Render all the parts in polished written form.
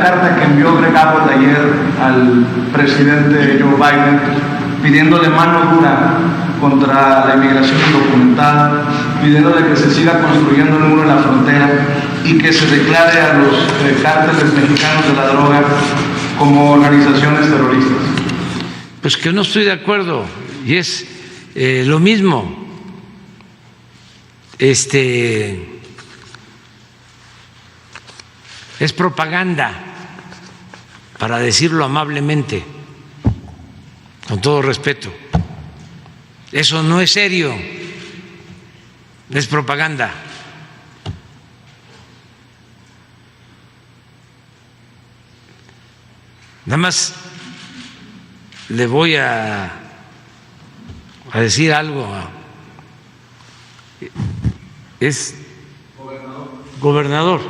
carta que envió Greg Abbott ayer al presidente Joe Biden pidiéndole mano dura contra la inmigración indocumentada, pidiéndole que se siga construyendo el muro en la frontera y que se declare a los cárteles mexicanos de la droga como organizaciones terroristas? Pues que no estoy de acuerdo, y es lo mismo. Es propaganda, para decirlo amablemente, con todo respeto. Eso no es serio, es propaganda. Nada más le voy a decir algo. Es gobernador.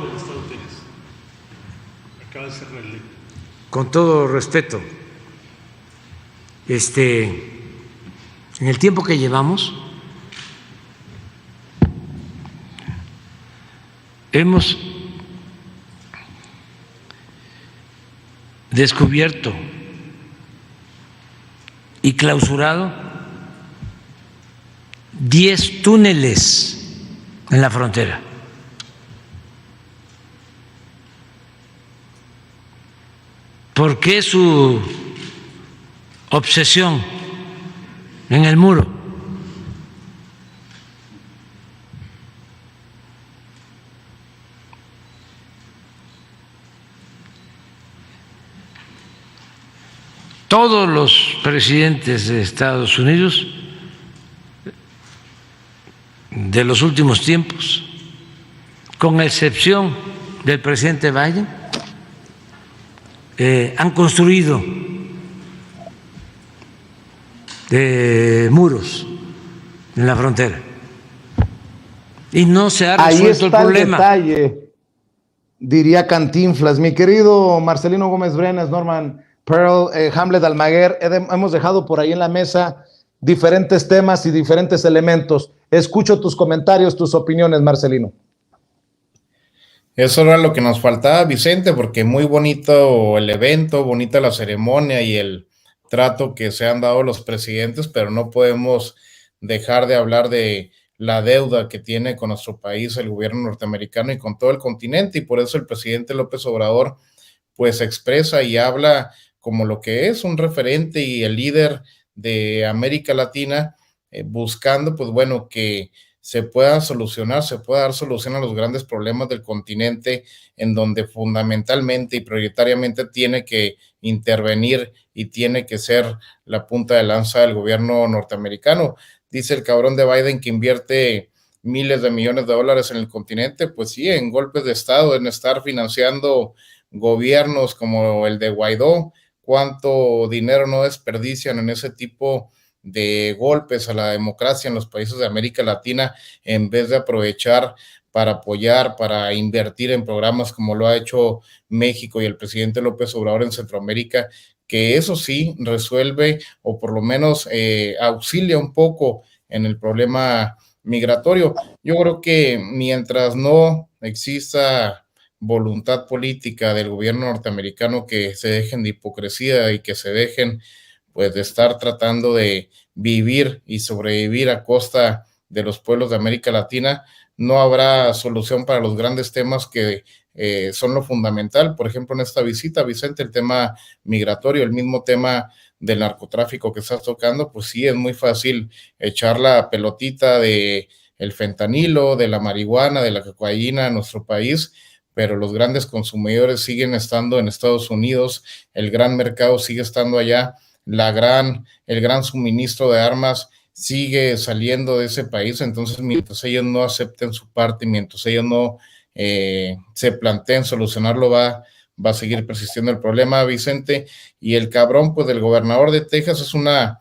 Acaba de ser reelecto. Con todo respeto, en el tiempo que llevamos, hemos descubierto y clausurado 10 túneles en la frontera. ¿Por qué su obsesión en el muro? Todos los presidentes de Estados Unidos de los últimos tiempos, con excepción del presidente Biden, han construido muros en la frontera y no se ha resuelto el problema. Ahí está el detalle, diría Cantinflas. Mi querido Marcelino Gómez Brenes, Norman Pearl, Hamlet Almaguer, hemos dejado por ahí en la mesa diferentes temas y diferentes elementos. Escucho tus comentarios, tus opiniones, Marcelino. Eso era lo que nos faltaba, Vicente, porque muy bonito el evento, bonita la ceremonia y el trato que se han dado los presidentes, pero no podemos dejar de hablar de la deuda que tiene con nuestro país el gobierno norteamericano y con todo el continente, y por eso el presidente López Obrador pues expresa y habla como lo que es un referente y el líder de América Latina, buscando pues bueno que se pueda dar solución a los grandes problemas del continente, en donde fundamentalmente y prioritariamente tiene que intervenir y tiene que ser la punta de lanza del gobierno norteamericano. Dice el cabrón de Biden que invierte miles de millones de dólares en el continente, pues sí, en golpes de Estado, en estar financiando gobiernos como el de Guaidó. ¿Cuánto dinero no desperdician en ese tipo de golpes a la democracia en los países de América Latina, en vez de aprovechar para apoyar, para invertir en programas como lo ha hecho México y el presidente López Obrador en Centroamérica, que eso sí resuelve o por lo menos auxilia un poco en el problema migratorio? Yo creo que mientras no exista voluntad política del gobierno norteamericano, que se dejen de hipocresía y que se dejen pues de estar tratando de vivir y sobrevivir a costa de los pueblos de América Latina, no habrá solución para los grandes temas que son lo fundamental. Por ejemplo, en esta visita, Vicente, el tema migratorio, el mismo tema del narcotráfico que estás tocando, pues sí, es muy fácil echar la pelotita de el fentanilo, de la marihuana, de la cocaína en nuestro país, pero los grandes consumidores siguen estando en Estados Unidos, el gran mercado sigue estando allá, el gran suministro de armas sigue saliendo de ese país. Entonces mientras ellos no acepten su parte, mientras ellos no se planteen solucionarlo, va a seguir persistiendo el problema, Vicente. Y el cabrón pues del gobernador de Texas es una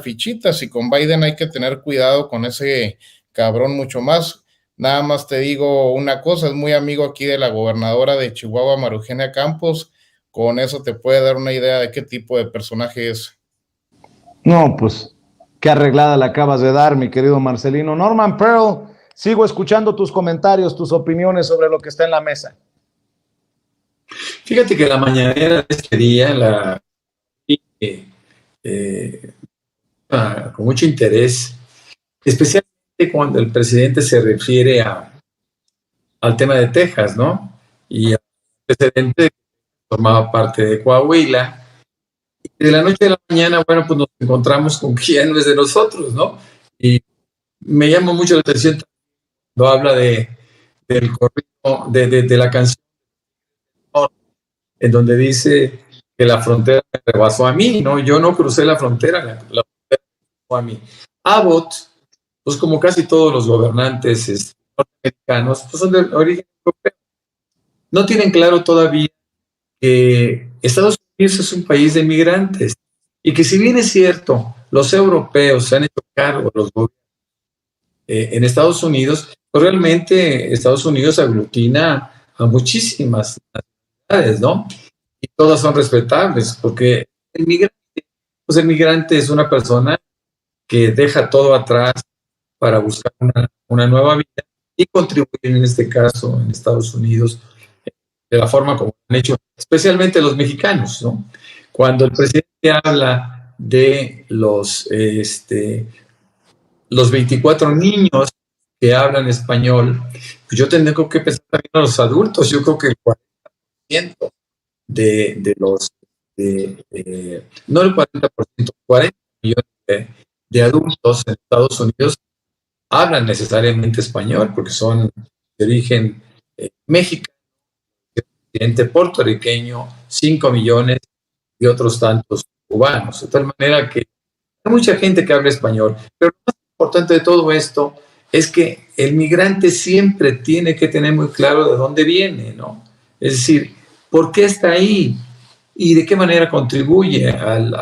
fichita. Si con Biden hay que tener cuidado, con ese cabrón mucho más. Nada más te digo una cosa, es muy amigo aquí de la gobernadora de Chihuahua, María Eugenia Campos. Con eso te puede dar una idea de qué tipo de personaje es. No, pues qué arreglada la acabas de dar, mi querido Marcelino. Norman Pearl, sigo escuchando tus comentarios, tus opiniones sobre lo que está en la mesa. Fíjate que la mañanera de este día con mucho interés, especialmente cuando el presidente se refiere al tema de Texas, ¿no? Y al presidente formaba parte de Coahuila. Y de la noche a la mañana, bueno, pues nos encontramos con que ya no es de nosotros, ¿no? Y me llama mucho la atención cuando habla del corrido, de la canción, en donde dice que la frontera me rebasó a mí, ¿no? Yo no crucé la frontera, la frontera me rebasó a mí. Abbott, pues como casi todos los gobernantes norteamericanos, pues son de origen europeo. No tienen claro todavía que Estados Unidos es un país de migrantes y que si bien es cierto, los europeos se han hecho cargo, los gobiernos en Estados Unidos, pues realmente Estados Unidos aglutina a muchísimas nacionalidades, ¿no? Y todas son respetables, porque pues el migrante es una persona que deja todo atrás para buscar una nueva vida y contribuir, en este caso, en Estados Unidos, de la forma como han hecho, especialmente los mexicanos, ¿no? Cuando el presidente habla de los 24 niños que hablan español, pues yo tengo que pensar también a los adultos. Yo creo que el 40% de los, no el 40%, 40 millones de adultos en Estados Unidos hablan necesariamente español, porque son de origen mexicano, presidente puertorriqueño, 5 millones y otros tantos cubanos. De tal manera que hay mucha gente que habla español, pero lo más importante de todo esto es que el migrante siempre tiene que tener muy claro de dónde viene, ¿no? Es decir, ¿por qué está ahí? ¿Y de qué manera contribuye al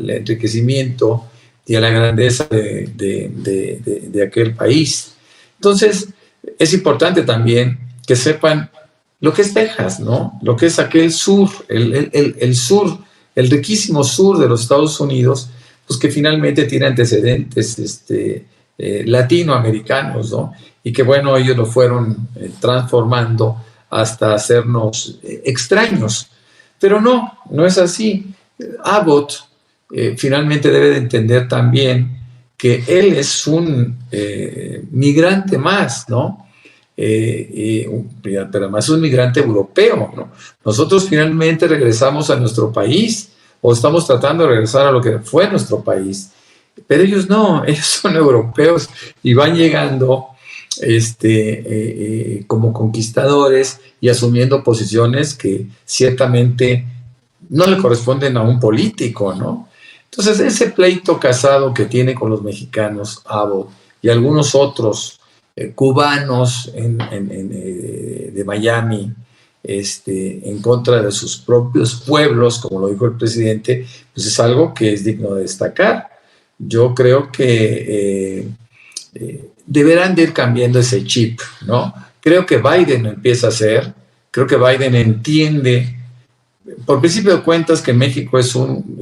enriquecimiento y a la grandeza de aquel país? Entonces, es importante también que sepan lo que es Texas, ¿no? Lo que es aquel sur, el sur, el riquísimo sur de los Estados Unidos, pues que finalmente tiene antecedentes latinoamericanos, ¿no? Y que, bueno, ellos lo fueron transformando hasta hacernos extraños. Pero no es así. Abbott finalmente debe de entender también que él es un migrante más, ¿no? Pero además un migrante europeo, ¿no? Nosotros finalmente regresamos a nuestro país, o estamos tratando de regresar a lo que fue nuestro país, pero ellos no, ellos son europeos y van llegando como conquistadores y asumiendo posiciones que ciertamente no le corresponden a un político, ¿no? Entonces, ese pleito casado que tiene con los mexicanos, Abbott, y algunos otros cubanos de Miami, en contra de sus propios pueblos, como lo dijo el presidente, pues es algo que es digno de destacar. Yo creo que deberán de ir cambiando ese chip, ¿no? Creo que Biden lo empieza a hacer, creo que Biden entiende, por principio de cuentas, que México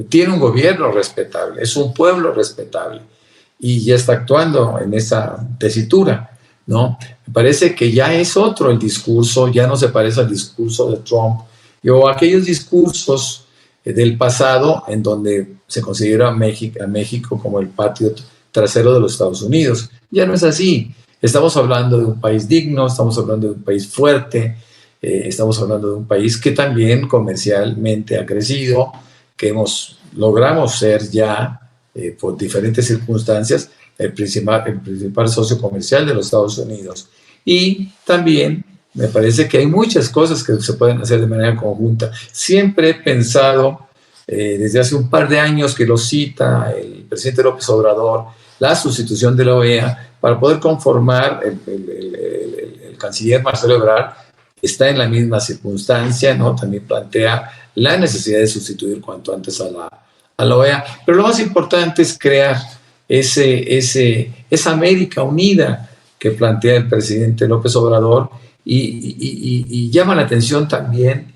tiene un gobierno respetable, es un pueblo respetable, y ya está actuando en esa tesitura, ¿no? Me parece que ya es otro el discurso, ya no se parece al discurso de Trump, o aquellos discursos del pasado en donde se considera a México como el patio trasero de los Estados Unidos. Ya no es así. Estamos hablando de un país digno, estamos hablando de un país fuerte, estamos hablando de un país que también comercialmente ha crecido, que logramos ser ya, por diferentes circunstancias, el principal socio comercial de los Estados Unidos. Y también me parece que hay muchas cosas que se pueden hacer de manera conjunta. Siempre he pensado, desde hace un par de años que lo cita el presidente López Obrador, la sustitución de la OEA para poder conformar el canciller Marcelo Ebrard está en la misma circunstancia, ¿no? También plantea la necesidad de sustituir cuanto antes a la OEA. Pero lo más importante es crear esa América unida que plantea el presidente López Obrador, y llama la atención también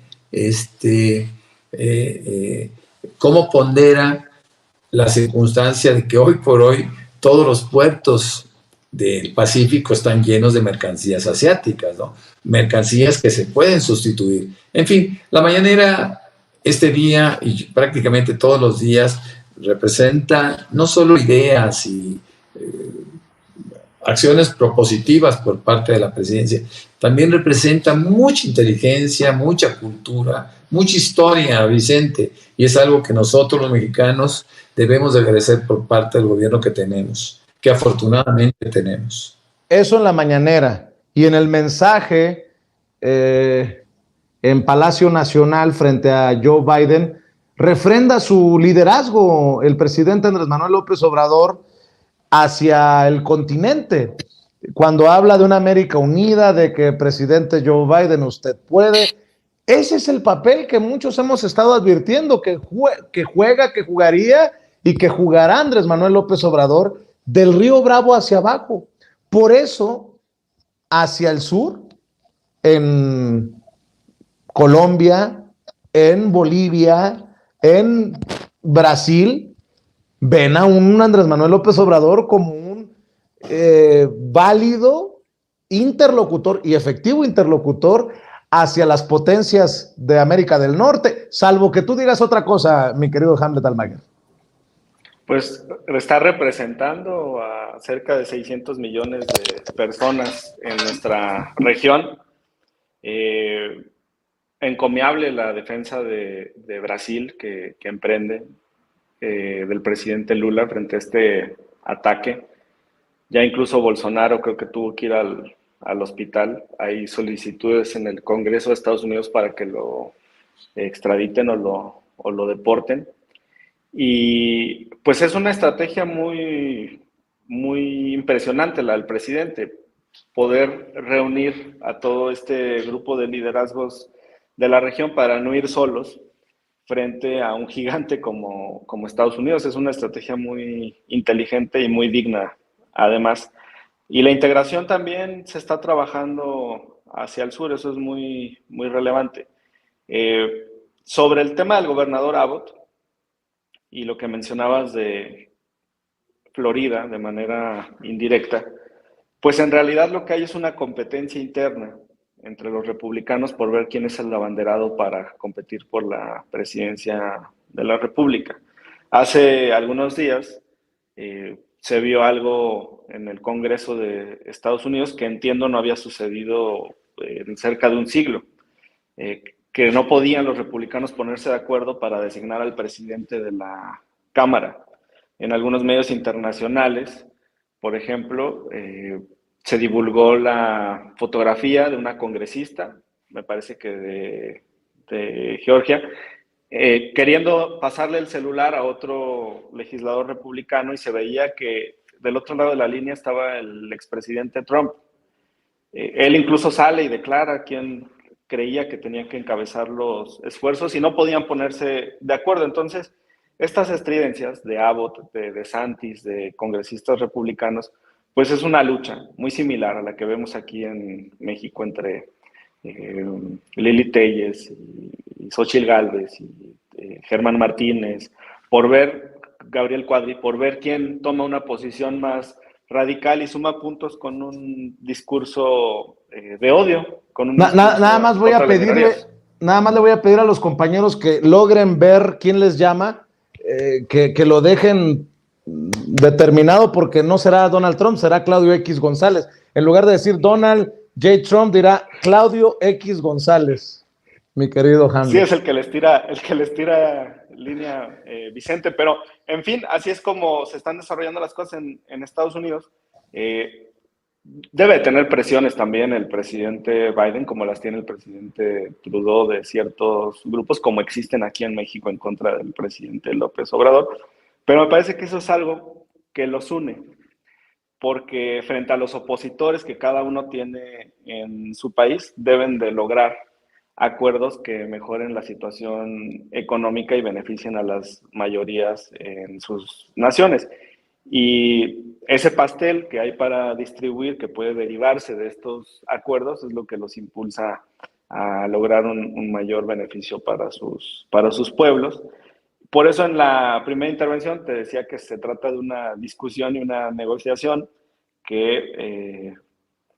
cómo pondera la circunstancia de que hoy por hoy todos los puertos del Pacífico están llenos de mercancías asiáticas, ¿no? mercancías que se pueden sustituir. En fin, la mañanera, este día y prácticamente todos los días, representa no solo ideas y acciones propositivas por parte de la presidencia, también representa mucha inteligencia, mucha cultura, mucha historia, Vicente, y es algo que nosotros los mexicanos debemos de agradecer por parte del gobierno que tenemos, que afortunadamente tenemos. Eso en la mañanera. Y en el mensaje en Palacio Nacional frente a Joe Biden, refrenda su liderazgo el presidente Andrés Manuel López Obrador hacia el continente. Cuando habla de una América unida, de que presidente Joe Biden, usted puede. Ese es el papel que muchos hemos estado advirtiendo, que juega, que jugaría y que jugará Andrés Manuel López Obrador del Río Bravo hacia abajo. Por eso, hacia el sur, en Colombia, en Bolivia, en Brasil, ven a un Andrés Manuel López Obrador como un válido interlocutor y efectivo interlocutor hacia las potencias de América del Norte, salvo que tú digas otra cosa, mi querido Hamlet Almaguer. Pues está representando a cerca de 600 millones de personas en nuestra región. Encomiable la defensa de Brasil que emprende del presidente Lula frente a este ataque. Ya incluso Bolsonaro creo que tuvo que ir al hospital. Hay solicitudes en el Congreso de Estados Unidos para que lo extraditen o lo deporten. Y pues es una estrategia muy, muy impresionante la del presidente, poder reunir a todo este grupo de liderazgos de la región para no ir solos frente a un gigante como Estados Unidos. Es una estrategia muy inteligente y muy digna, además. Y la integración también se está trabajando hacia el sur, eso es muy, muy relevante. Sobre el tema del gobernador Abbott y lo que mencionabas de Florida de manera indirecta, pues en realidad lo que hay es una competencia interna entre los republicanos por ver quién es el abanderado para competir por la presidencia de la República. Hace algunos días se vio algo en el Congreso de Estados Unidos que entiendo no había sucedido en cerca de un siglo, que no podían los republicanos ponerse de acuerdo para designar al presidente de la Cámara. En algunos medios internacionales, por ejemplo, se divulgó la fotografía de una congresista, me parece que de Georgia, queriendo pasarle el celular a otro legislador republicano y se veía que del otro lado de la línea estaba el expresidente Trump. Él incluso sale y declara quién creía que tenía que encabezar los esfuerzos y no podían ponerse de acuerdo. Entonces, estas estridencias de Abbott, de DeSantis, de congresistas republicanos, pues es una lucha muy similar a la que vemos aquí en México entre Lili Telles y Xóchitl Gálvez y Germán Martínez, por ver, Gabriel Cuadri, por ver quién toma una posición más radical y suma puntos con un discurso de odio. Con Nada más le voy a pedir a los compañeros que logren ver quién les llama, que lo dejen determinado, porque no será Donald Trump, será Claudio X González. En lugar de decir Donald J. Trump, dirá Claudio X González, mi querido Hamlet. Sí, es el que les tira línea, Vicente, pero en fin, así es como se están desarrollando las cosas en Estados Unidos. Debe tener presiones también el presidente Biden, como las tiene el presidente Trudeau, de ciertos grupos, como existen aquí en México en contra del presidente López Obrador, pero me parece que eso es algo que los une, porque frente a los opositores que cada uno tiene en su país, deben de lograr acuerdos que mejoren la situación económica y beneficien a las mayorías en sus naciones. Y ese pastel que hay para distribuir, que puede derivarse de estos acuerdos, es lo que los impulsa a lograr un mayor beneficio para sus pueblos. Por eso en la primera intervención te decía que se trata de una discusión y una negociación que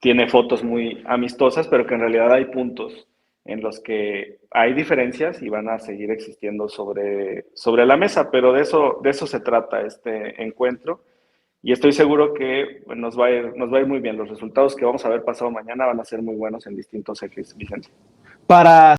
tiene fotos muy amistosas, pero que en realidad hay puntos en los que hay diferencias y van a seguir existiendo sobre la mesa, pero de eso se trata este encuentro. Y estoy seguro que nos va a ir muy bien. Los resultados que vamos a ver pasado mañana van a ser muy buenos en distintos ejes, Vicente. Para